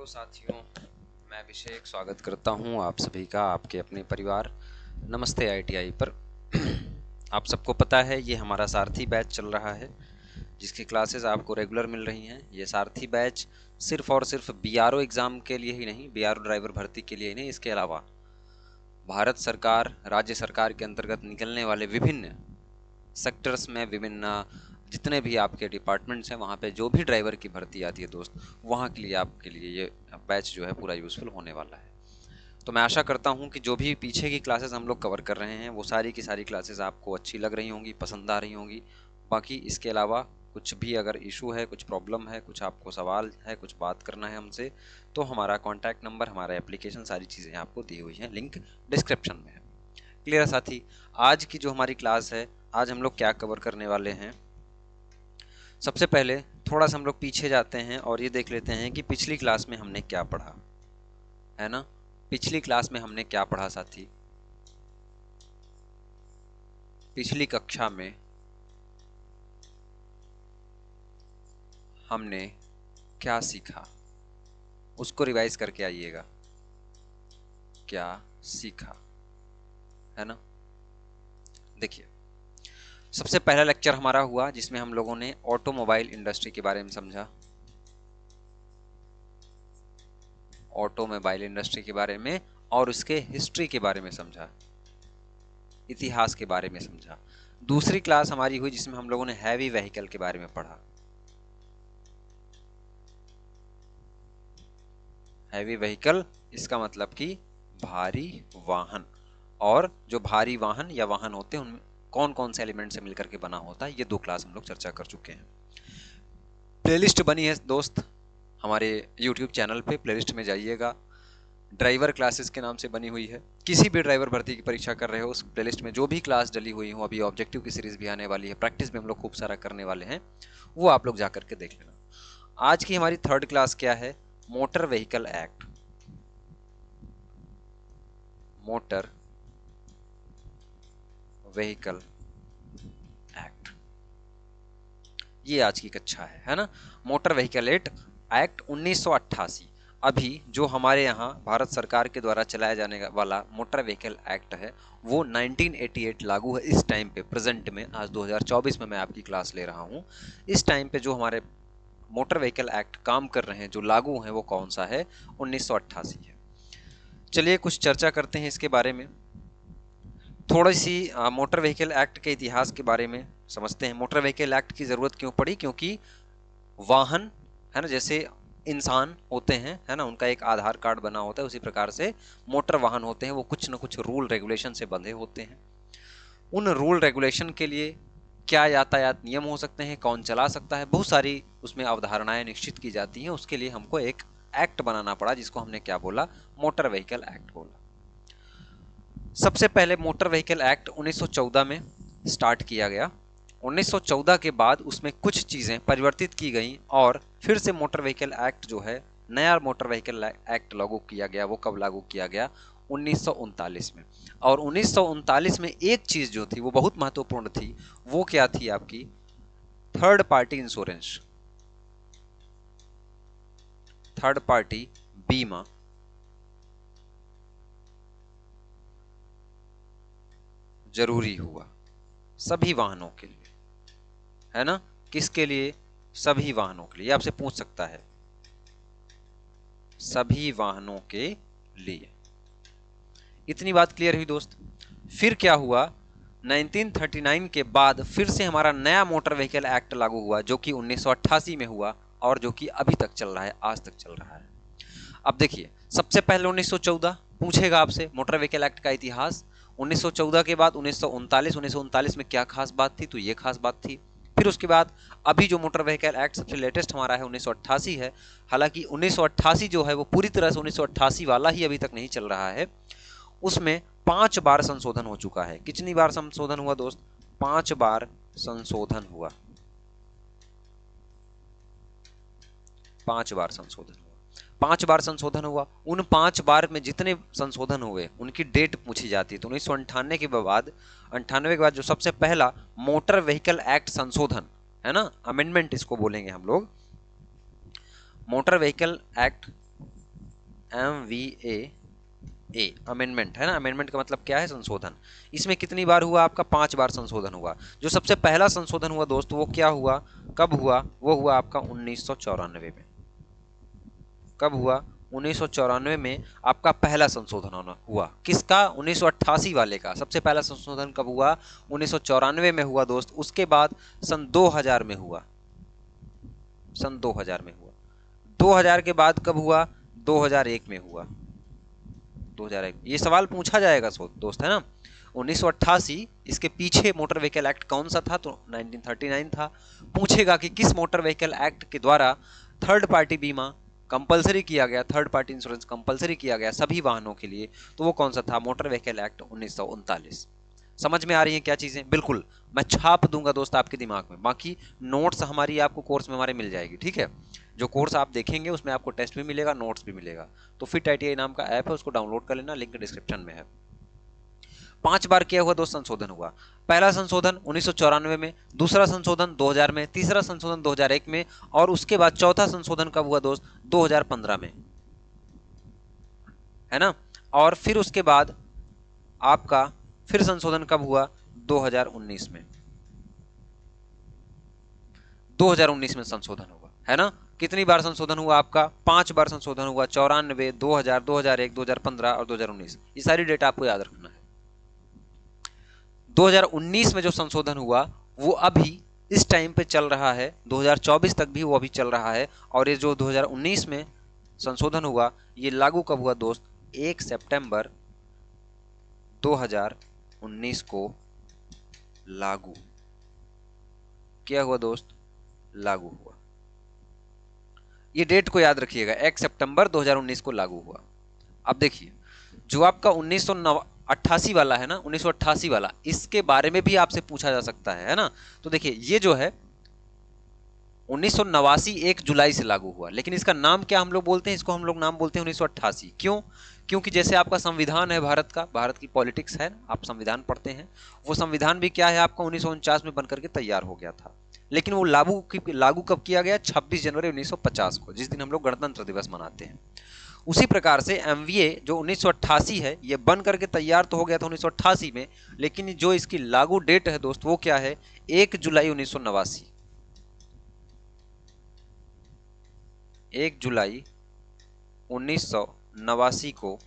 Hello साथियों, मैं अभिषेक स्वागत करता हूं आप सभी का आपके अपने परिवार नमस्ते आईटीआई पर। आप सबको पता है ये हमारा सारथी बैच चल रहा है जिसकी क्लासेस आपको रेगुलर मिल रही हैं। ये सारथी बैच सिर्फ और सिर्फ बीआरओ एग्ज़ाम के लिए ही नहीं, बीआरओ ड्राइवर भर्ती के लिए ही नहीं, इसके अलावा भारत सरकार, राज्य सरकार के अंतर्गत निकलने वाले विभिन्न सेक्टर्स में, विभिन्न जितने भी आपके डिपार्टमेंट्स हैं वहाँ पे जो भी ड्राइवर की भर्ती आती है दोस्त, वहाँ के लिए आपके लिए ये बैच जो है पूरा यूज़फुल होने वाला है। तो मैं आशा करता हूँ कि जो भी पीछे की क्लासेस हम लोग कवर कर रहे हैं वो सारी की सारी क्लासेस आपको अच्छी लग रही होंगी, पसंद आ रही होंगी। बाकी इसके अलावा कुछ भी अगर इशू है, कुछ प्रॉब्लम है, कुछ आपको सवाल है, कुछ बात करना है हमसे, तो हमारा कॉन्टैक्ट नंबर, हमारा एप्लीकेशन, सारी चीज़ें आपको दी हुई हैं, लिंक डिस्क्रिप्शन में है। क्लियर साथी? आज की जो हमारी क्लास है, आज हम लोग क्या कवर करने वाले हैं। सबसे पहले थोड़ा सा हम लोग पीछे जाते हैं और ये देख लेते हैं कि पिछली क्लास में हमने क्या पढ़ा है ना। पिछली क्लास में हमने क्या पढ़ा साथी? पिछली कक्षा में हमने क्या सीखा, उसको रिवाइज करके आइएगा। क्या सीखा है ना। देखिए, सबसे पहला लेक्चर हमारा हुआ जिसमें हम लोगों ने ऑटोमोबाइल इंडस्ट्री के बारे में समझा, ऑटोमोबाइल इंडस्ट्री के बारे में और उसके हिस्ट्री के बारे में समझा, इतिहास के बारे में समझा। दूसरी क्लास हमारी हुई जिसमें हम लोगों ने हैवी व्हीकल के बारे में पढ़ा। हैवी व्हीकल इसका मतलब कि भारी वाहन, और जो भारी वाहन या वाहन होते हैं उनमें कौन कौन से एलिमेंट से मिलकर के बना होता है, ये दो क्लास हम लोग चर्चा कर चुके हैं। प्लेलिस्ट बनी है दोस्त हमारे YouTube चैनल पे, प्लेलिस्ट में जाइएगा, ड्राइवर क्लासेस के नाम से बनी हुई है। किसी भी ड्राइवर भर्ती की परीक्षा कर रहे हो, उस प्लेलिस्ट में जो भी क्लास डली हुई हो, अभी ऑब्जेक्टिव की सीरीज भी आने वाली है, प्रैक्टिस भी हम लोग खूब सारा करने वाले हैं, वो आप लोग जाकर के देख लेना। आज की हमारी थर्ड क्लास क्या है? Motor vehicle act. Motor vehicle act, ये आज की कक्षा है ना। मोटर व्हीकल एक्ट 1988, अभी जो हमारे यहाँ भारत सरकार के द्वारा चलाया जाने वाला मोटर व्हीकल एक्ट है वो 1988 लागू है इस टाइम पे, प्रेजेंट में। आज 2024 में मैं आपकी क्लास ले रहा हूँ। इस टाइम पे जो हमारे मोटर व्हीकल एक्ट काम कर रहे हैं, जो लागू हैं, वो कौन सा है? 1988 है। चलिए कुछ चर्चा करते हैं इसके बारे में। थोड़ी सी मोटर व्हीकल एक्ट के इतिहास के बारे में समझते हैं। मोटर व्हीकल एक्ट की ज़रूरत क्यों पड़ी? क्योंकि वाहन है ना, जैसे इंसान होते हैं है ना, उनका एक आधार कार्ड बना होता है, उसी प्रकार से मोटर वाहन होते हैं, वो कुछ न कुछ रूल रेगुलेशन से बंधे होते हैं। उन रूल रेगुलेशन के लिए क्या यातायात नियम हो सकते हैं, कौन चला सकता है, बहुत सारी उसमें अवधारणाएं निश्चित की जाती हैं। उसके लिए हमको एक एक्ट बनाना पड़ा जिसको हमने क्या बोला? मोटर व्हीकल एक्ट बोला। सबसे पहले मोटर व्हीकल एक्ट 1914 में स्टार्ट किया गया। 1914 के बाद उसमें कुछ चीज़ें परिवर्तित की गई और फिर से मोटर व्हीकल एक्ट जो है, नया मोटर व्हीकल एक्ट लागू किया गया। वो कब लागू किया गया? 1939 में। और 1939 में एक चीज़ जो थी वो बहुत महत्वपूर्ण थी, वो क्या थी आपकी? Third party insurance, third party बीमा जरूरी हुआ सभी वाहनों के लिए, है ना। किसके लिए? सभी वाहनों के लिए। आपसे पूछ सकता है, सभी वाहनों के लिए। इतनी बात क्लियर हुई दोस्त। फिर क्या हुआ? 1939 के बाद फिर से हमारा नया मोटर व्हीकल एक्ट लागू हुआ जो कि 1988 में हुआ और जो कि अभी तक चल रहा है, आज तक चल रहा है। अब देखिए, सबसे पहले 1914 पूछेगा आपसे मोटर व्हीकल एक्ट का इतिहास। 1914 के बाद 1939 में क्या खास बात थी? तो ये खास बात थी। फिर उसके बाद अभी जो मोटर व्हीकल एक्ट सबसे लेटेस्ट हमारा है 1988 है। हालांकि 1988 जो है वो पूरी तरह से 1988 वाला ही अभी तक नहीं चल रहा है। उसमें 5 बार संशोधन हो चुका है। कितनी बार संशोधन हुआ दोस्त? 5 बार संशोधन हुआ। 5 बार संशोधन हुआ। 5 बार संशोधन हुआ। उन 5 बार में जितने संशोधन हुए उनकी डेट पूछी जाती है। तो 1998 के बाद, 98 के बाद जो सबसे पहला मोटर व्हीकल एक्ट संशोधन है ना, अमेंडमेंट इसको बोलेंगे हम लोग, motor vehicle act MVA amendment है ना, अमेंडमेंट का मतलब क्या है, संशोधन। इसमें कितनी बार हुआ आपका, 5 बार संशोधन हुआ। जो सबसे पहला संशोधन हुआ दोस्त वो क्या हुआ, कब हुआ, वो हुआ आपका 1994 में। कब हुआ, 1994 में आपका पहला संशोधन हुआ। किसका, 1988 वाले का। सबसे पहला संशोधन कब हुआ, 1994 में हुआ दोस्त। उसके बाद सन 2000 में हुआ, सन 2000 में हुआ। 2000 के बाद कब हुआ, 2001 में हुआ, 2001। ये सवाल पूछा जाएगा दोस्त, है ना। 1988, इसके पीछे मोटर व्हीकल एक्ट कौन सा था, तो 1939 था। पूछेगा कि किस मोटर व्हीकल एक्ट के द्वारा थर्ड पार्टी बीमा कंपलसरी किया गया, थर्ड पार्टी इंश्योरेंस कंपलसरी किया गया सभी वाहनों के लिए, तो वो कौन सा था, मोटर व्हीकल एक्ट 1939। समझ में आ रही है क्या चीजें, बिल्कुल मैं छाप दूंगा दोस्त आपके दिमाग में। बाकी नोट्स हमारी आपको कोर्स में हमारे मिल जाएगी, ठीक है। जो कोर्स आप देखेंगे उसमें आपको टेस्ट भी मिलेगा, नोट्स भी मिलेगा। तो फिट ITI नाम का ऐप है, उसको डाउनलोड कर लेना, लिंक डिस्क्रिप्शन में है। 5 बार किया हुआ दोस्त संशोधन हुआ। पहला संशोधन 1994 में, दूसरा संशोधन 2000 में, तीसरा संशोधन 2001 में, और उसके बाद चौथा संशोधन कब हुआ दोस्त, 2015 में, है ना। और फिर उसके बाद आपका फिर संशोधन कब हुआ, 2019 में। 2019 में संशोधन हुआ, है ना। कितनी बार संशोधन हुआ आपका, 5 बार संशोधन हुआ, 94, 2000, 2001, 2015 और 2019। ये सारी डेटा आपको याद रखना है। 2019 में जो संशोधन हुआ वो अभी इस टाइम पे चल रहा है, 2024 तक भी वो अभी चल रहा है। और ये जो 2019 में संशोधन हुआ ये लागू कब हुआ दोस्त, 1 सितंबर 2019 को लागू क्या हुआ दोस्त, लागू हुआ। ये डेट को याद रखिएगा, 1 सितंबर 2019 को लागू हुआ। अब देखिए जो आपका 1988 वाला है ना, 1988 वाला, इसके बारे में भी आपसे पूछा जा सकता है ना। तो देखिए ये जो है 1989 1 जुलाई से लागू हुआ, लेकिन इसका नाम क्या हम लोग बोलते हैं, इसको हम लोग नाम बोलते हैं 1988। क्यों, क्योंकि जैसे आपका संविधान है भारत का, भारत की पॉलिटिक्स है, आप संविधान पढ़ते हैं, वो संविधान भी क्या है आपका 1949 में बनकर के तैयार हो गया था। लेकिन वो लागू कब किया गया, 26 जनवरी 1950 को, जिस दिन हम लोग गणतंत्र दिवस मनाते हैं। उसी प्रकार से MVA जो 1988 है ये बन करके तैयार तो हो गया था 1988 में, लेकिन जो इसकी लागू डेट है दोस्त वो क्या है, 1 जुलाई 1989। 1 जुलाई 1989 को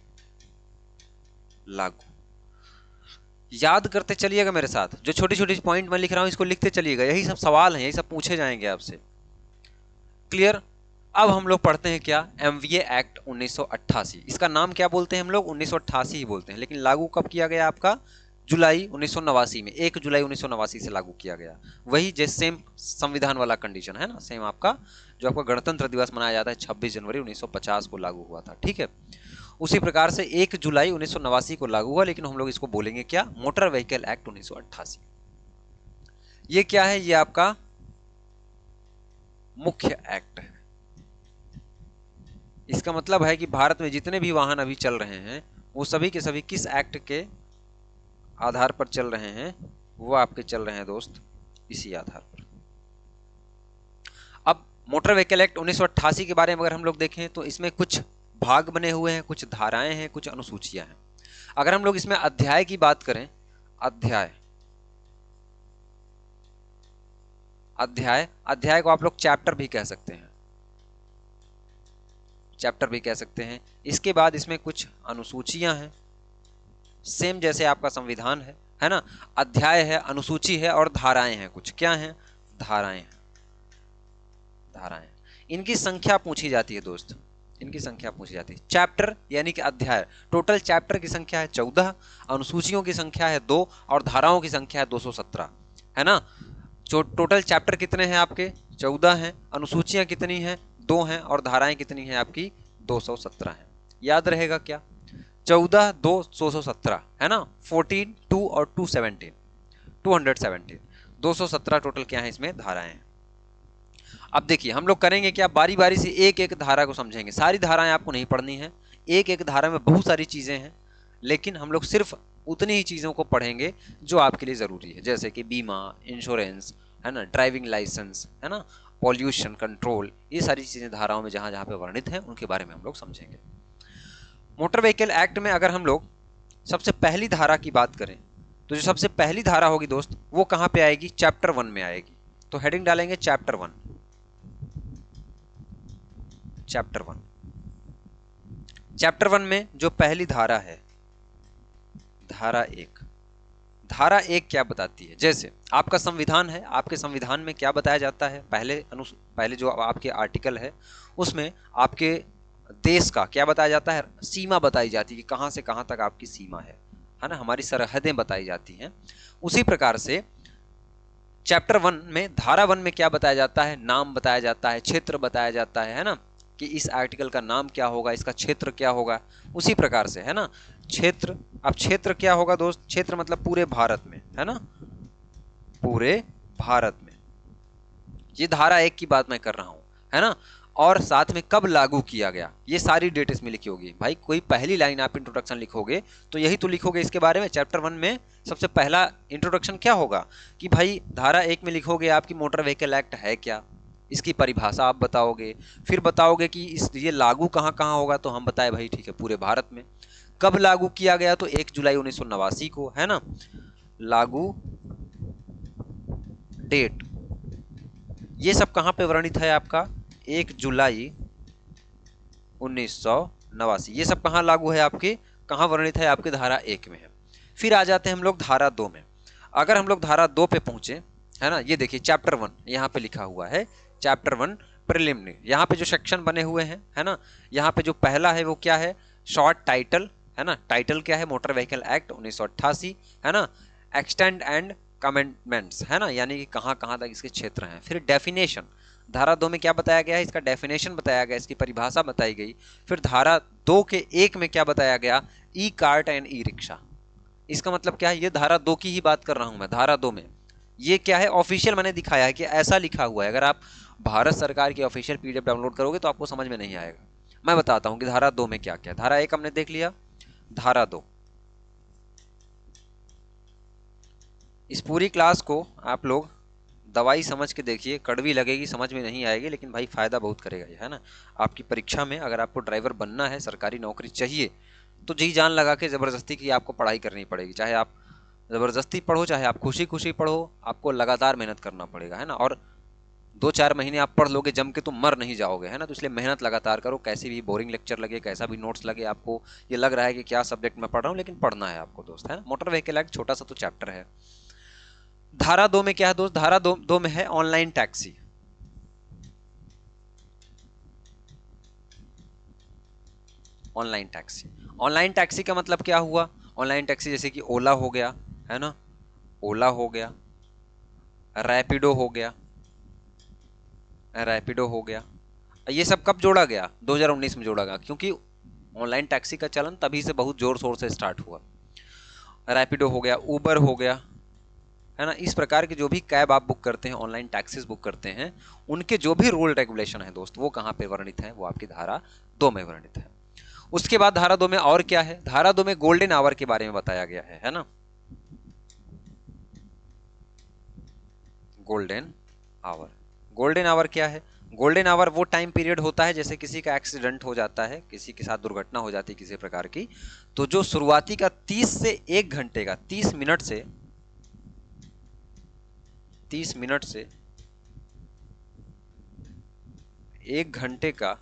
लागू। याद करते चलिएगा मेरे साथ, जो छोटी छोटी पॉइंट मैं लिख रहा हूं इसको लिखते चलिएगा, यही सब सवाल हैं, यही सब पूछे जाएंगे आपसे। क्लियर। अब हम लोग पढ़ते हैं क्या, MVA एक्ट 1988। इसका नाम क्या बोलते हैं हम लोग, 1988 ही बोलते हैं, लेकिन लागू कब किया गया आपका, जुलाई 1989 में, 1 जुलाई 1989 से लागू किया गया। वही जैसे सेम संविधान वाला कंडीशन है ना, सेम आपका जो आपका गणतंत्र दिवस मनाया जाता है 26 जनवरी 1950 को लागू हुआ था, ठीक है। उसी प्रकार से 1 जुलाई 1989 को लागू हुआ, लेकिन हम लोग इसको बोलेंगे क्या, मोटर व्हीकल एक्ट 1988। ये क्या है, ये आपका मुख्य एक्ट है। इसका मतलब है कि भारत में जितने भी वाहन अभी चल रहे हैं वो सभी के सभी किस एक्ट के आधार पर चल रहे हैं, वो आपके चल रहे हैं दोस्त इसी आधार पर। अब मोटर व्हीकल एक्ट 1988 के बारे में अगर हम लोग देखें तो इसमें कुछ भाग बने हुए हैं, कुछ धाराएं हैं, कुछ अनुसूचियां हैं। अगर हम लोग इसमें अध्याय की बात करें, अध्याय अध्याय अध्याय को आप लोग चैप्टर भी कह सकते हैं, चैप्टर भी कह सकते हैं। इसके बाद इसमें कुछ अनुसूचियां हैं, सेम जैसे आपका संविधान है ना। अध्याय है, अनुसूची है और धाराएं हैं। कुछ क्या हैं, धाराएं हैं, धाराएं। इनकी संख्या पूछी जाती है दोस्त, इनकी संख्या पूछी जाती है। चैप्टर यानी कि अध्याय, टोटल चैप्टर की संख्या है 14, अनुसूचियों की संख्या है 2 और धाराओं की संख्या है 217, है ना। जो टोटल चैप्टर कितने हैं आपके, 14 हैं, अनुसूचियां कितनी हैं, 2 हैं, और धाराएं कितनी हैं आपकी, 217 हैं। याद रहेगा क्या, 14 2 217 है ना, 14 2 और 217 217, 217 टोटल क्या है इसमें धाराएं हैं। अब देखिए हम लोग करेंगे क्या, बारी बारी से एक एक धारा को समझेंगे। सारी धाराएं आपको नहीं पढ़नी है, एक एक धारा में बहुत सारी चीजें हैं, लेकिन हम लोग सिर्फ उतनी ही चीजों को पढ़ेंगे जो आपके लिए जरूरी है, जैसे कि बीमा, इंश्योरेंस, है ना, ड्राइविंग लाइसेंस, है ना, पॉल्यूशन कंट्रोल, ये सारी चीजें धाराओं में जहां जहां पे वर्णित हैं उनके बारे में हम लोग समझेंगे। मोटर व्हीकल एक्ट में अगर हम लोग सबसे पहली धारा की बात करें तो जो सबसे पहली धारा होगी दोस्त वो कहां पे आएगी, चैप्टर 1 में आएगी। तो हेडिंग डालेंगे चैप्टर 1। चैप्टर 1, चैप्टर 1 में जो पहली धारा है, धारा 1। धारा 1 क्या बताती है, जैसे आपका संविधान है, आपके संविधान में क्या बताया जाता है, पहले जो आपके आर्टिकल है उसमें आपके देश का क्या बताया जाता है, सीमा बताई जाती है कि कहां से कहां तक आपकी सीमा है ना, हमारी सरहदें बताई जाती हैं। उसी प्रकार से चैप्टर 1 में धारा 1 में क्या बताया जाता है, नाम बताया जाता है, क्षेत्र बताया जाता है ना, कि इस आर्टिकल का नाम क्या होगा, इसका क्षेत्र क्या होगा। उसी प्रकार से है ना क्षेत्र, अब क्षेत्र क्या होगा दोस्त, क्षेत्र मतलब पूरे भारत में, है ना, पूरे भारत में। ये धारा 1 की बात मैं कर रहा हूं, है ना। और साथ में कब लागू किया गया, ये सारी डेट इसमें लिखी होगी। भाई कोई पहली लाइन आप इंट्रोडक्शन लिखोगे तो यही तो लिखोगे इसके बारे में। चैप्टर 1 में सबसे पहला इंट्रोडक्शन क्या होगा कि भाई धारा 1 में लिखोगे आपकी मोटर व्हीकल एक्ट है क्या, इसकी परिभाषा आप बताओगे, फिर बताओगे कि ये लागू कहां कहां होगा, तो हम बताए भाई ठीक है पूरे भारत में। कब लागू किया गया, तो 1 जुलाई 1989 को, है ना। लागू डेट ये सब कहां पे वर्णित है आपका, 1 जुलाई 1989, ये सब कहां लागू है आपके, कहां वर्णित है आपके, धारा 1 में है। फिर आ जाते हैं हम लोग धारा 2 में। अगर हम लोग धारा 2 पे पहुंचे, है ना, ये देखिए चैप्टर 1 यहाँ पे लिखा हुआ है, चैप्टर 1 प्रिलिमिनरी। यहाँ पे जो सेक्शन बने हुए हैं, है ना, यहाँ पे जो पहला है वो क्या है, शॉर्ट टाइटल, है ना, टाइटल क्या है, मोटर व्हीकल एक्ट 1988, है ना, एक्सटेंड एंड कमेंटमेंट्स, है ना, यानी कि कहां कहां तक इसके क्षेत्र हैं। फिर डेफिनेशन, धारा 2 में क्या बताया गया है, इसका डेफिनेशन बताया गया, इसकी परिभाषा बताई गई। फिर धारा 2 के 1 में क्या बताया गया, e cart and e rickshaw. इसका मतलब क्या है, ये धारा 2 की ही बात कर रहा हूं मैं। धारा 2 में ये क्या है, ऑफिशियल मैंने दिखाया है कि ऐसा लिखा हुआ है। अगर आप भारत सरकार की ऑफिशियल पीडीएफ डाउनलोड करोगे तो आपको समझ में नहीं आएगा। मैं बताता हूं कि धारा 2 में क्या क्या है। धारा 1 हमने देख लिया, धारा 2, इस पूरी क्लास को आप लोग दवाई समझ के देखिए, कड़वी लगेगी, समझ में नहीं आएगी, लेकिन भाई फायदा बहुत करेगा ये, है ना। आपकी परीक्षा में अगर आपको ड्राइवर बनना है, सरकारी नौकरी चाहिए, तो जी जान लगा के जबरदस्ती की आपको पढ़ाई करनी पड़ेगी। चाहे आप जबरदस्ती पढ़ो, चाहे आप खुशी खुशी पढ़ो, आपको लगातार मेहनत करना पड़ेगा, है ना। और 2-4 महीने आप पढ़ लोगे जम के तो मर नहीं जाओगे, है ना। तो इसलिए मेहनत लगातार करो, कैसी भी बोरिंग लेक्चर लगे, कैसा भी नोट्स लगे, आपको ये लग रहा है कि क्या सब्जेक्ट में पढ़ रहा हूँ, लेकिन पढ़ना है आपको दोस्त, है ना। मोटर व्हीकल एक्ट छोटा सा तो चैप्टर है। धारा 2 में क्या है दोस्त, धारा 2 में है online taxi. Online taxi, online taxi का मतलब क्या हुआ, ऑनलाइन टैक्सी जैसे कि ओला हो गया, है ना, ओला हो गया, रैपिडो हो गया, रैपिडो हो गया। ये सब कब जोड़ा गया, 2019 में जोड़ा गया, क्योंकि ऑनलाइन टैक्सी का चलन तभी से बहुत जोर शोर से स्टार्ट हुआ। रैपिडो हो गया, उबर हो गया, है ना। इस प्रकार के जो भी कैब आप बुक करते हैं, ऑनलाइन टैक्सीज बुक करते हैं, उनके जो भी रूल रेगुलेशन है दोस्त, वो कहां पे वर्णित है, वो आपकी धारा 2 में वर्णित है। उसके बाद धारा 2 में और क्या है, धारा 2 में गोल्डन आवर के बारे में बताया गया है ना। गोल्डन आवर, गोल्डन आवर क्या है, गोल्डन आवर वो टाइम पीरियड होता है जैसे किसी का एक्सीडेंट हो जाता है, किसी के साथ दुर्घटना हो जाती है किसी प्रकार की, तो जो शुरुआती का 30 से 1 घंटे का, 30 मिनट से 1 घंटे का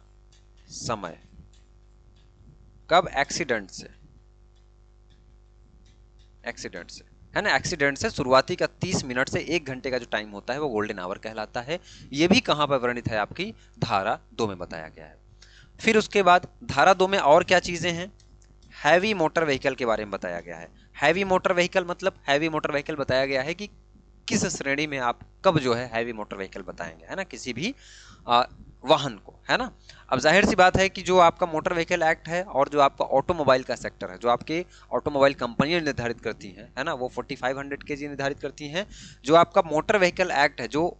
समय, कब, एक्सीडेंट से, एक्सीडेंट से, है ना, एक्सीडेंट से शुरुआती का 30 मिनट से 1 घंटे का जो टाइम होता है वो गोल्डन आवर कहलाता है। ये भी कहां पर वर्णित है, आपकी धारा 2 में बताया गया है। फिर उसके बाद धारा 2 में और क्या चीजें हैं, हैवी मोटर व्हीकल के बारे में बताया गया है। हैवी मोटर व्हीकल मतलब, हैवी मोटर व्हीकल बताया गया है कि किस श्रेणी में आप कब जो है हैवी मोटर व्हीकल बताएंगे, है ना, किसी भी वाहन को, है ना। अब जाहिर सी बात है कि जो आपका मोटर व्हीकल एक्ट है और जो आपका ऑटोमोबाइल का सेक्टर है, जो आपके ऑटोमोबाइल कंपनियां निर्धारित करती हैं, है ना, वो 4500 केजी निर्धारित करती हैं। जो आपका मोटर व्हीकल एक्ट है, जो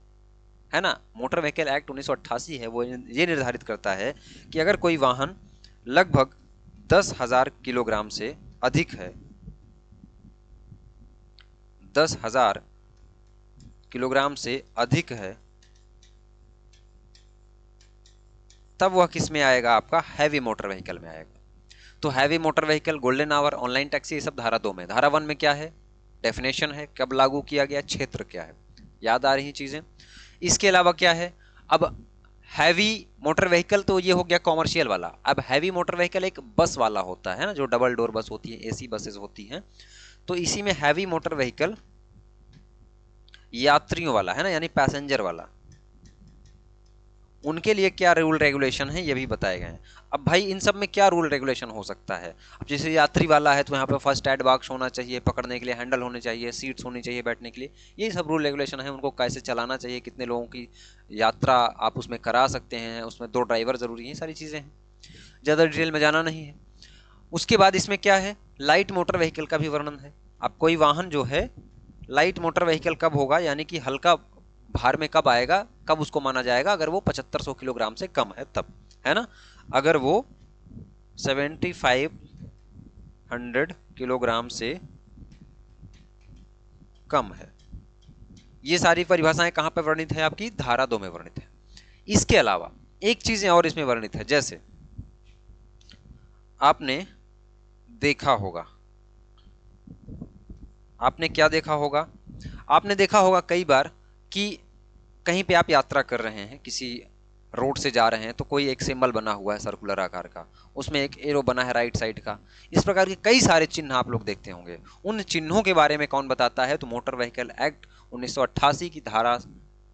है ना, मोटर व्हीकल एक्ट 1988 है, वो ये निर्धारित करता है कि अगर कोई वाहन लगभग 10,000 किलोग्राम से अधिक है, 10,000 किलोग्राम से अधिक है, तब वह किस में आएगा, आपका हैवी मोटर व्हीकल में आएगा। तो heavy motor vehicle, golden hour, online taxi, ये सब धारा 2 में। धारा 1 में क्या है, डेफिनेशन है, कब लागू किया गया, क्षेत्र क्या है, याद आ रही चीजें। इसके अलावा क्या है, अब हैवी मोटर व्हीकल तो ये हो गया कॉमर्शियल वाला। अब हैवी मोटर व्हीकल एक बस वाला होता है ना, जो डबल डोर बस होती है, एसी बसेस होती हैं। तो इसी में हैवी मोटर व्हीकल यात्रियों वाला है ना, यानी पैसेंजर वाला, उनके लिए क्या रूल रेगुलेशन है ये भी बताए गए हैं। अब भाई इन सब में क्या रूल रेगुलेशन हो सकता है, अब जैसे यात्री वाला है तो यहाँ पे फर्स्ट एड बॉक्स होना चाहिए, पकड़ने के लिए हैंडल होने चाहिए, सीट्स होनी चाहिए बैठने के लिए, ये सब रूल रेगुलेशन है। उनको कैसे चलाना चाहिए, कितने लोगों की यात्रा आप उसमें करा सकते हैं, उसमें 2 ड्राइवर जरूरी है, सारी चीज़ें हैं, ज़्यादा डिटेल में जाना नहीं है। उसके बाद इसमें क्या है, लाइट मोटर व्हीकल का भी वर्णन है। अब कोई वाहन जो है लाइट मोटर व्हीकल कब होगा, यानी कि हल्का भार में कब आएगा, कब उसको माना जाएगा, अगर वो 7500 किलोग्राम से कम है तब, है ना। अगर वो 7500 किलोग्राम से कम है। ये सारी परिभाषाएं कहां पर वर्णित है, आपकी धारा 2 में वर्णित है। इसके अलावा एक चीजें और इसमें वर्णित है, जैसे आपने देखा होगा, आपने क्या देखा होगा, आपने देखा होगा कई बार कि कहीं पे आप यात्रा कर रहे हैं, किसी रोड से जा रहे हैं, तो कोई एक सिंबल बना हुआ है सर्कुलर आकार का, उसमें एक एरो बना है राइट साइड का, इस प्रकार के कई सारे चिन्ह आप लोग देखते होंगे। उन चिन्हों के बारे में कौन बताता है, तो मोटर व्हीकल एक्ट 1988 की धारा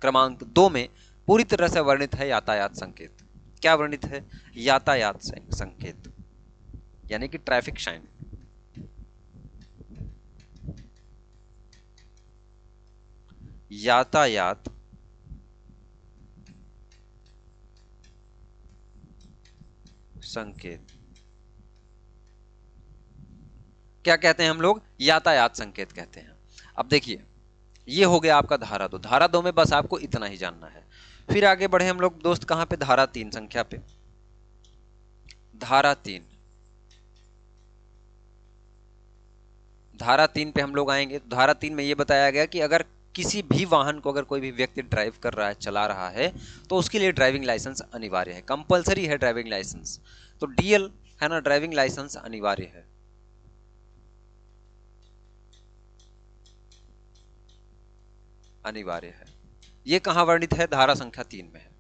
क्रमांक 2 में पूरी तरह से वर्णित है यातायात संकेत। क्या वर्णित है, यातायात संकेत, यानी कि ट्रैफिक साइन। यातायात संकेत क्या कहते हैं हम लोग, यातायात संकेत कहते हैं। अब देखिए ये हो गया आपका धारा 2। धारा 2 में बस आपको इतना ही जानना है। फिर आगे बढ़े हम लोग दोस्त, कहां पे, धारा 3 संख्या पे। धारा 3, धारा 3 पे हम लोग आएंगे। धारा 3 में ये बताया गया कि अगर किसी भी वाहन को अगर कोई भी व्यक्ति ड्राइव कर रहा है, चला रहा है, तो उसके लिए ड्राइविंग लाइसेंस अनिवार्य है, कंपलसरी है ड्राइविंग लाइसेंस। तो डीएल है ना, ड्राइविंग लाइसेंस अनिवार्य है। अनिवार्य है, ये कहां वर्णित है, धारा संख्या 3 में है।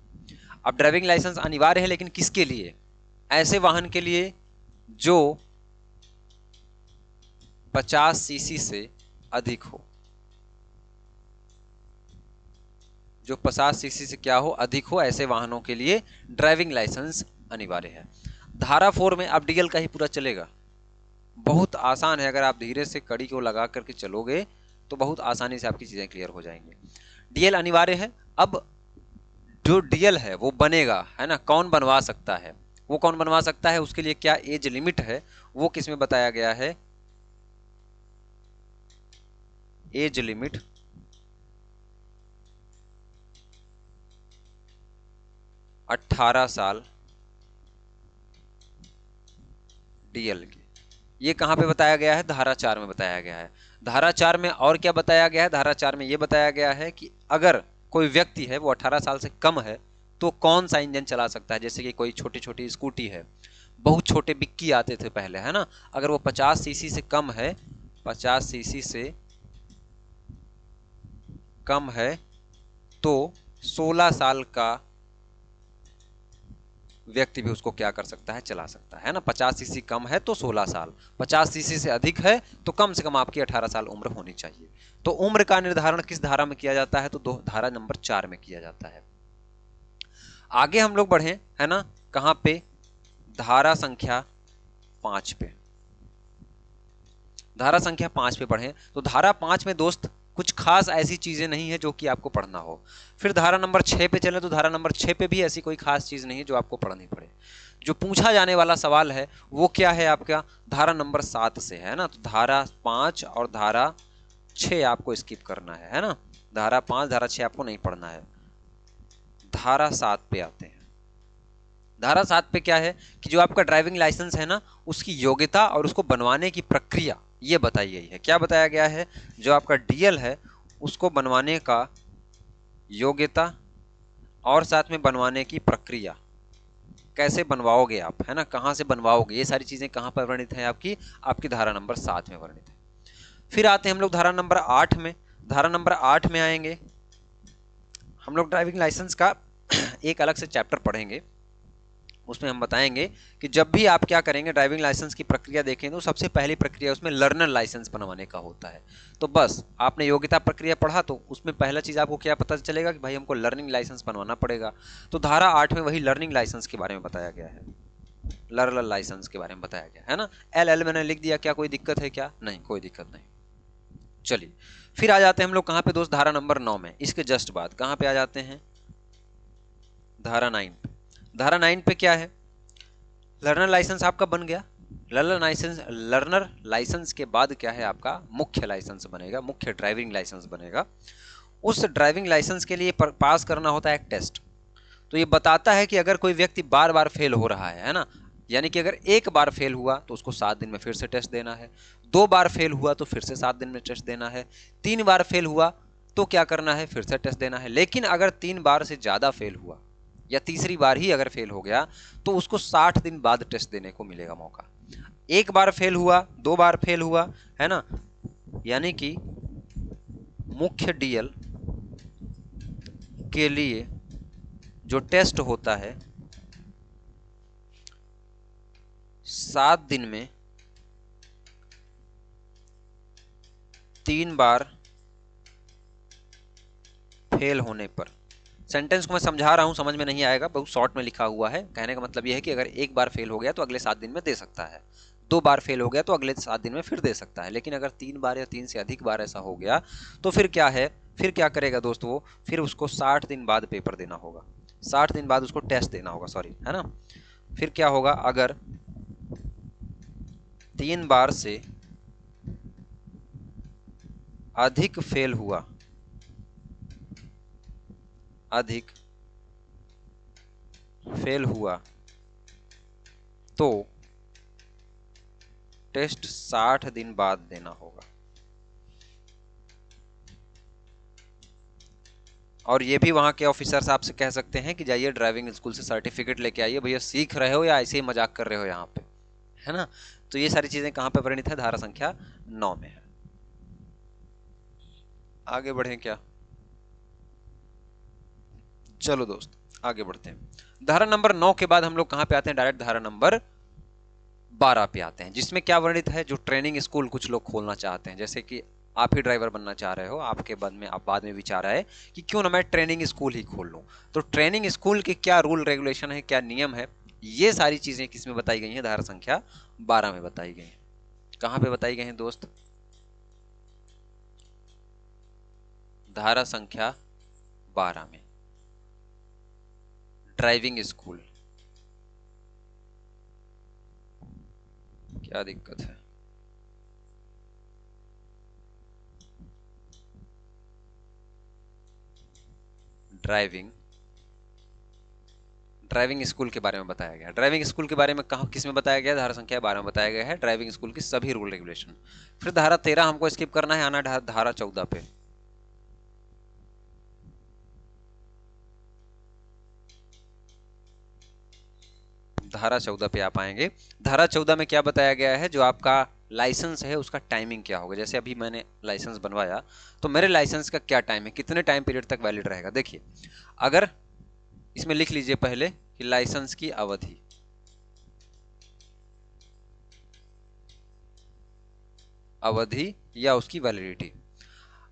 अब ड्राइविंग लाइसेंस अनिवार्य है, लेकिन किसके लिए, ऐसे वाहन के लिए जो 50 सीसी से अधिक हो, जो 50 सीसी से क्या हो, अधिक हो, ऐसे वाहनों के लिए ड्राइविंग लाइसेंस अनिवार्य है। धारा 4 में अब डीएल का ही पूरा चलेगा। बहुत आसान है, अगर आप धीरे से कड़ी को लगा करके चलोगे तो बहुत आसानी से आपकी चीजें क्लियर हो जाएंगी। डीएल अनिवार्य है। अब जो डीएल है वो बनेगा, है ना, कौन बनवा सकता है, वो कौन बनवा सकता है, उसके लिए क्या एज लिमिट है, वो किसमें बताया गया है, एज लिमिट 18 साल डीएल की। ये कहां पे बताया गया है, धारा 4 में बताया गया है। धारा 4 में और क्या बताया गया है, धारा 4 में ये बताया गया है कि अगर कोई व्यक्ति है वो 18 साल से कम है तो कौन सा इंजन चला सकता है। जैसे कि कोई छोटी छोटी स्कूटी है, बहुत छोटे बिक्की आते थे पहले, है ना, अगर वो 50 सीसी से कम है, 50 सीसी से कम है तो 16 साल का व्यक्ति भी उसको क्या कर सकता है, चला सकता है ना। 50 सीसी कम है तो 16 साल, 50 सीसी से अधिक है तो कम से कम आपकी 18 साल उम्र होनी चाहिए। तो उम्र का निर्धारण किस धारा में किया जाता है, तो धारा नंबर 4 में किया जाता है। आगे हम लोग बढ़े, है ना, कहां पे, धारा संख्या 5 पे। धारा संख्या 5 पे पढ़े तो धारा 5 में दोस्त कुछ खास ऐसी चीजें नहीं है जो कि आपको पढ़ना हो। फिर धारा नंबर 6 पे चले तो धारा नंबर 6 पे भी ऐसी कोई खास चीज नहीं है जो आपको पढ़नी पड़े। जो पूछा जाने वाला सवाल है वो क्या है आपका, धारा नंबर 7 से, है ना। तो धारा 5 और धारा 6 आपको स्किप करना है ना। धारा 5 धारा 6 आपको नहीं पढ़ना है। धारा 7 पे आते हैं। धारा 7 पे क्या है कि जो आपका ड्राइविंग लाइसेंस है ना, उसकी योग्यता और उसको बनवाने की प्रक्रिया ये बताई गई है। क्या बताया गया है, जो आपका डीएल है उसको बनवाने का योग्यता और साथ में बनवाने की प्रक्रिया कैसे बनवाओगे आप, है ना, कहाँ से बनवाओगे, ये सारी चीजें कहाँ पर वर्णित है आपकी, आपकी धारा नंबर 7 में वर्णित है। फिर आते हैं हम लोग धारा नंबर 8 में। धारा नंबर 8 में आएंगे हम लोग ड्राइविंग लाइसेंस का एक अलग से चैप्टर पढ़ेंगे। उसमें हम बताएंगे कि जब भी आप क्या करेंगे, ड्राइविंग लाइसेंस की प्रक्रिया देखें तो सबसे पहली प्रक्रिया उसमें लर्नर लाइसेंस बनवाने का होता है। तो बस आपने योग्यता प्रक्रिया पढ़ा तो उसमें पहला चीज आपको क्या पता चलेगा कि भाई हमको लर्निंग लाइसेंस बनवाना पड़ेगा। तो धारा 8 में वही लर्निंग लाइसेंस के बारे में बताया गया है, लर्नर लाइसेंस के बारे में बताया गया है ना। एल मैंने लिख दिया, क्या कोई दिक्कत है क्या? नहीं, कोई दिक्कत नहीं। चलिए फिर आ जाते हैं हम लोग कहाँ पे दोस्त, धारा नंबर 9 में। इसके जस्ट बाद कहाँ पे आ जाते हैं, धारा 9 पे। धारा 9 पे क्या है, लर्नर लाइसेंस आपका बन गया। लर्नर लाइसेंस के बाद क्या है आपका, मुख्य लाइसेंस बनेगा, मुख्य ड्राइविंग लाइसेंस बनेगा। उस ड्राइविंग लाइसेंस के लिए पास करना होता है एक टेस्ट। तो ये बताता है कि अगर कोई व्यक्ति बार बार फेल हो रहा है ना, यानी कि अगर एक बार फेल हुआ तो उसको 7 दिन में फिर से टेस्ट देना है, 2 बार फेल हुआ तो फिर से 7 दिन में टेस्ट देना है, 3 बार फेल हुआ तो क्या करना है, फिर से टेस्ट देना है। लेकिन अगर 3 बार से ज्यादा फेल हुआ या तीसरी बार ही अगर फेल हो गया तो उसको 60 दिन बाद टेस्ट देने को मिलेगा मौका। एक बार फेल हुआ, 2 बार फेल हुआ, है ना, यानी कि मुख्य डीएल के लिए जो टेस्ट होता है 7 दिन में 3 बार फेल होने पर, सेंटेंस को मैं समझा रहा हूं, समझ में नहीं आएगा, बहुत शॉर्ट में लिखा हुआ है। कहने का मतलब यह है कि अगर एक बार फेल हो गया तो अगले 7 दिन में दे सकता है, 2 बार फेल हो गया तो अगले 7 दिन में फिर दे सकता है। लेकिन अगर 3 बार या 3 से अधिक बार ऐसा हो गया तो फिर क्या है, फिर क्या करेगा दोस्त वो, फिर उसको 60 दिन बाद पेपर देना होगा, 60 दिन बाद उसको टेस्ट देना होगा, सॉरी, है ना। फिर क्या होगा, अगर 3 बार से अधिक फेल हुआ, अधिक फेल हुआ तो टेस्ट 60 दिन बाद देना होगा। और ये भी वहां के ऑफिसर्स आपसे कह सकते हैं कि जाइए ड्राइविंग स्कूल से सर्टिफिकेट लेके आइए, भैया सीख रहे हो या ऐसे ही मजाक कर रहे हो यहाँ पे, है ना। तो ये सारी चीजें कहां पे वर्णित है, धारा संख्या 9 में है। आगे बढ़े क्या, चलो दोस्त आगे बढ़ते हैं। धारा नंबर 9 के बाद हम लोग कहां पे आते हैं, डायरेक्ट धारा नंबर 12 पे आते हैं, जिसमें क्या वर्णित है, जो ट्रेनिंग स्कूल कुछ लोग खोलना चाहते हैं, जैसे कि आप ही ड्राइवर बनना चाह रहे हो, आपके बाद में विचार आए कि क्यों ना मैं ट्रेनिंग स्कूल ही खोल लूं। तो ट्रेनिंग स्कूल के क्या रूल रेगुलेशन है, क्या नियम है, ये सारी चीजें किसमें बताई गई हैं, धारा संख्या 12 में बताई गई हैं। कहां पे बताई गई हैं दोस्त, धारा संख्या 12 में, ड्राइविंग स्कूल। क्या दिक्कत है, ड्राइविंग स्कूल के बारे में बताया गया। ड्राइविंग स्कूल के बारे में कहा, किस में बताया गया, धारा संख्या 12 में बताया गया है, ड्राइविंग स्कूल की सभी रूल रेगुलेशन। फिर धारा 13 हमको स्किप करना है, आना धारा 14 पे। धारा 14 पे आप आएंगे। धारा 14 में क्या बताया गया है, जो आपका लाइसेंस है उसका टाइमिंग क्या होगा। जैसे अभी मैंने लाइसेंस बनवाया तो मेरे लाइसेंस का क्या टाइम है, कितने टाइम पीरियड तक वैलिड रहेगा। देखिए अगर इसमें लिख लीजिए पहले कि लाइसेंस की अवधि, या उसकी वैलिडिटी।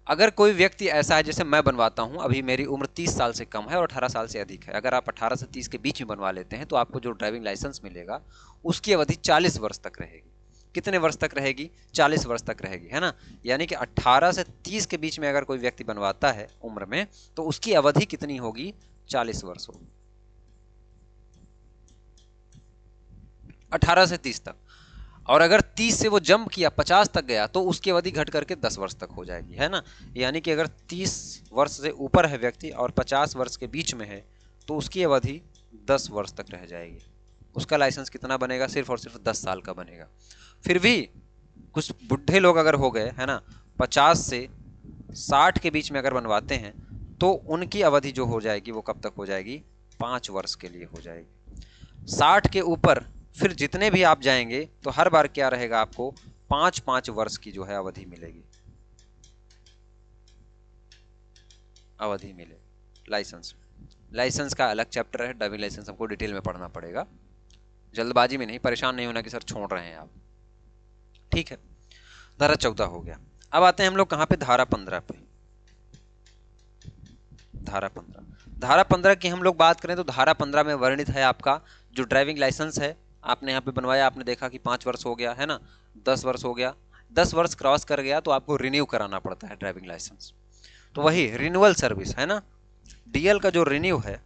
अगर कोई व्यक्ति ऐसा है, जैसे मैं बनवाता हूं, अभी मेरी उम्र 30 साल से कम है और 18 साल से अधिक है, अगर आप 18 से 30 के बीच में बनवा लेते हैं तो आपको जो ड्राइविंग लाइसेंस मिलेगा उसकी अवधि 40 वर्ष तक रहेगी। कितने वर्ष तक रहेगी, 40 वर्ष तक रहेगी, है ना। यानी कि 18 से 30 के बीच में अगर कोई व्यक्ति बनवाता है उम्र में तो उसकी अवधि कितनी होगी, 40 वर्ष होगी, 18 से 30 तक। और अगर 30 से वो जंप किया 50 तक गया तो उसकी अवधि घट करके 10 वर्ष तक हो जाएगी, है ना। यानी कि अगर 30 वर्ष से ऊपर है व्यक्ति और 50 वर्ष के बीच में है तो उसकी अवधि 10 वर्ष तक रह जाएगी। उसका लाइसेंस कितना बनेगा, सिर्फ और सिर्फ 10 साल का बनेगा। फिर भी कुछ बुढ़े लोग अगर हो गए, है ना, 50 से 60 के बीच में अगर बनवाते हैं तो उनकी अवधि जो हो जाएगी वो कब तक हो जाएगी, 5 वर्ष के लिए हो जाएगी। 60 के ऊपर फिर जितने भी आप जाएंगे तो हर बार क्या रहेगा, आपको 5-5 वर्ष की जो है अवधि मिलेगी, अवधि मिलेगी। लाइसेंस का अलग चैप्टर है, ड्राइविंग लाइसेंस हमको डिटेल में पढ़ना पड़ेगा, जल्दबाजी में नहीं, परेशान नहीं होना कि सर छोड़ रहे हैं आप, ठीक है। धारा 14 हो गया। अब आते हैं हम लोग कहां पे, धारा 15 पे। धारा 15 की हम लोग बात करें तो धारा 15 में वर्णित है आपका जो ड्राइविंग लाइसेंस है, आपने यहाँ पे बनवाया, आपने देखा कि 5 वर्ष हो गया है ना, 10 वर्ष हो गया, 10 वर्ष क्रॉस कर गया तो आपको रिन्यू कराना पड़ता है ड्राइविंग लाइसेंस। तो वही रिन्यूअल सर्विस है ना, डीएल का जो रिन्यू है,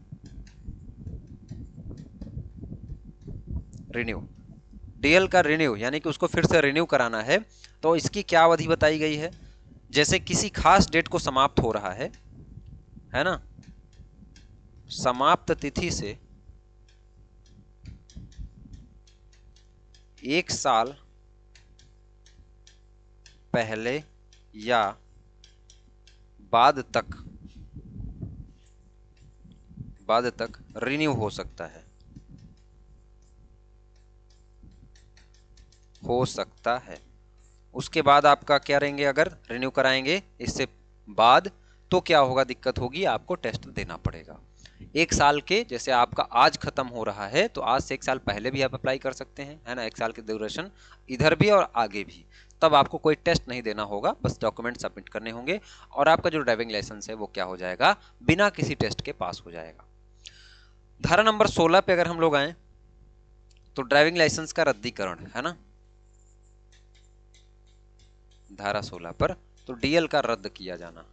डीएल का रिन्यू यानी कि उसको फिर से रिन्यू कराना है, तो इसकी क्या अवधि बताई गई है, जैसे किसी खास डेट को समाप्त हो रहा है ना, समाप्त तिथि से 1 साल पहले या बाद तक रिन्यू हो सकता है, उसके बाद आपका क्या रहेंगे, अगर रिन्यू कराएंगे इससे बाद तो क्या होगा, दिक्कत होगी, आपको टेस्ट देना पड़ेगा। 1 साल के, जैसे आपका आज खत्म हो रहा है तो आज से 1 साल पहले भी आप अप्लाई कर सकते हैं, है ना, 1 साल की ड्यूरेशन इधर भी और आगे भी, तब आपको कोई टेस्ट नहीं देना होगा, बस डॉक्यूमेंट सबमिट करने होंगे और आपका जो ड्राइविंग लाइसेंस है वो क्या हो जाएगा, बिना किसी टेस्ट के पास हो जाएगा। धारा नंबर 16 पे अगर हम लोग आए तो ड्राइविंग लाइसेंस का रद्दीकरण है ना, धारा 16 पर, तो डीएल का रद्द किया जाना,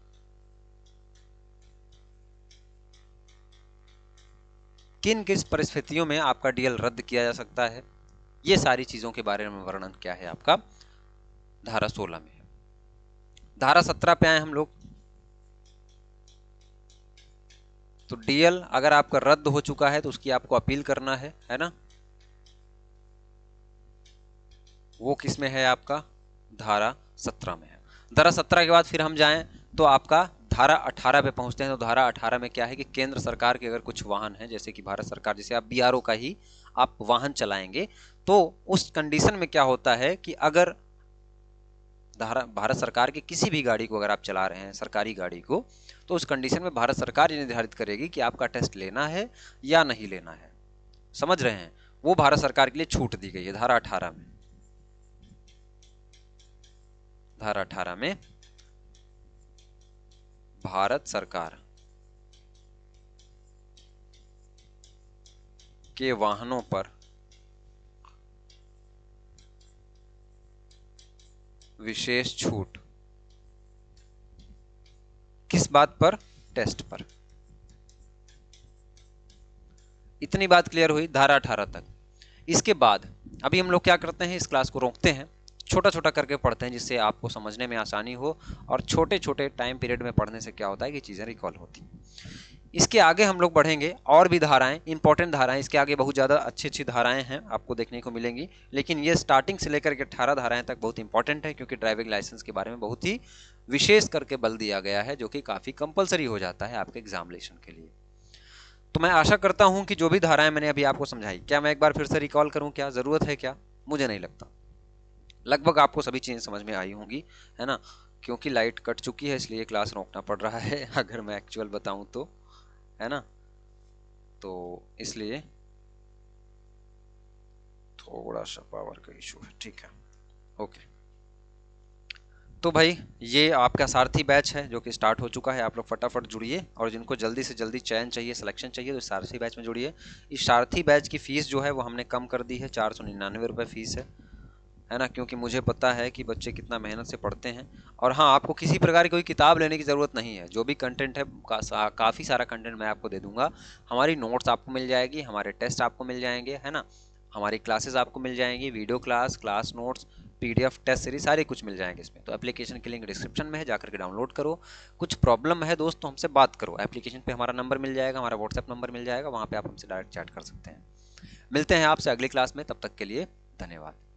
किन किस परिस्थितियों में आपका डीएल रद्द किया जा सकता है, ये सारी चीजों के बारे में वर्णन क्या है आपका धारा 16 में। धारा 17 पे आए हम लोग, तो डीएल अगर आपका रद्द हो चुका है तो उसकी आपको अपील करना है ना, वो किस में है, आपका धारा 17 में है। धारा 17 के बाद फिर हम जाएं तो आपका धारा 18 पे पहुंचते हैं, तो धारा 18 में क्या है कि केंद्र सरकार के अगर कुछ वाहन है, जैसे कि भारत सरकार, जैसे आप बीआरओ का ही आप वाहन चलाएंगे, तो उस कंडीशन में क्या होता है कि अगर भारत सरकार की किसी भी गाड़ी को अगर आप चला रहे हैं, सरकारी गाड़ी को, तो उस कंडीशन में भारत सरकार ये निर्धारित करेगी कि आपका टेस्ट लेना है या नहीं लेना है, समझ रहे हैं, वो भारत सरकार के लिए छूट दी गई है धारा 18 में। धारा 18 में भारत सरकार के वाहनों पर विशेष छूट, किस बात पर, टेस्ट पर। इतनी बात क्लियर हुई धारा 18 तक। इसके बाद अभी हम लोग क्या करते हैं, इस क्लास को रोकते हैं, छोटा छोटा करके पढ़ते हैं जिससे आपको समझने में आसानी हो, और छोटे छोटे टाइम पीरियड में पढ़ने से क्या होता है कि चीजें रिकॉल होती हैं। इसके आगे हम लोग बढ़ेंगे, और भी धाराएं, इंपॉर्टेंट धाराएं, इसके आगे बहुत ज़्यादा अच्छी अच्छी धाराएं हैं आपको देखने को मिलेंगी, लेकिन ये स्टार्टिंग से लेकर के 18 धाराएं तक बहुत इंपॉर्टेंट है, क्योंकि ड्राइविंग लाइसेंस के बारे में बहुत ही विशेष करके बल दिया गया है, जो कि काफ़ी कंपलसरी हो जाता है आपके एग्जामिनेशन के लिए। तो मैं आशा करता हूं कि जो भी धाराएं मैंने अभी आपको समझाई, क्या मैं एक बार फिर से रिकॉल करूं, क्या ज़रूरत है, क्या, मुझे नहीं लगता, लगभग आपको सभी चीज़ें समझ में आई होंगी, है ना, क्योंकि लाइट कट चुकी है इसलिए क्लास रोकना पड़ रहा है अगर मैं एक्चुअल बताऊं तो, है ना, तो इसलिए थोड़ा सा पावर का इशू है, ठीक है, ओके। तो भाई ये आपका सारथी बैच है जो कि स्टार्ट हो चुका है, आप लोग फटाफट जुड़िए, और जिनको जल्दी से जल्दी चयन चाहिए, सिलेक्शन चाहिए, तो सारथी बैच में जुड़िए। इस सारथी बैच की फ़ीस जो है वो हमने कम कर दी है, 499 रुपये फ़ीस है ना, क्योंकि मुझे पता है कि बच्चे कितना मेहनत से पढ़ते हैं। और हाँ, आपको किसी प्रकार की कोई किताब लेने की ज़रूरत नहीं है, जो भी कंटेंट है काफ़ी सारा कंटेंट मैं आपको दे दूंगा, हमारी नोट्स आपको मिल जाएगी, हमारे टेस्ट आपको मिल जाएंगे, है ना, हमारी क्लासेस आपको मिल जाएंगी, video class, class notes, PDF, test series, सारे कुछ मिल जाएंगे इसमें। तो एप्लीकेशन की लिंक डिस्क्रिप्शन में है, जाकर के डाउनलोड करो। कुछ प्रॉब्लम है दोस्त तो हमसे बात करो, एप्लीकेशन पे हमारा नंबर मिल जाएगा, हमारा व्हाट्सएप नंबर मिल जाएगा, वहाँ पे आप हमसे डायरेक्ट चैट कर सकते हैं। मिलते हैं आपसे अगली क्लास में, तब तक के लिए धन्यवाद।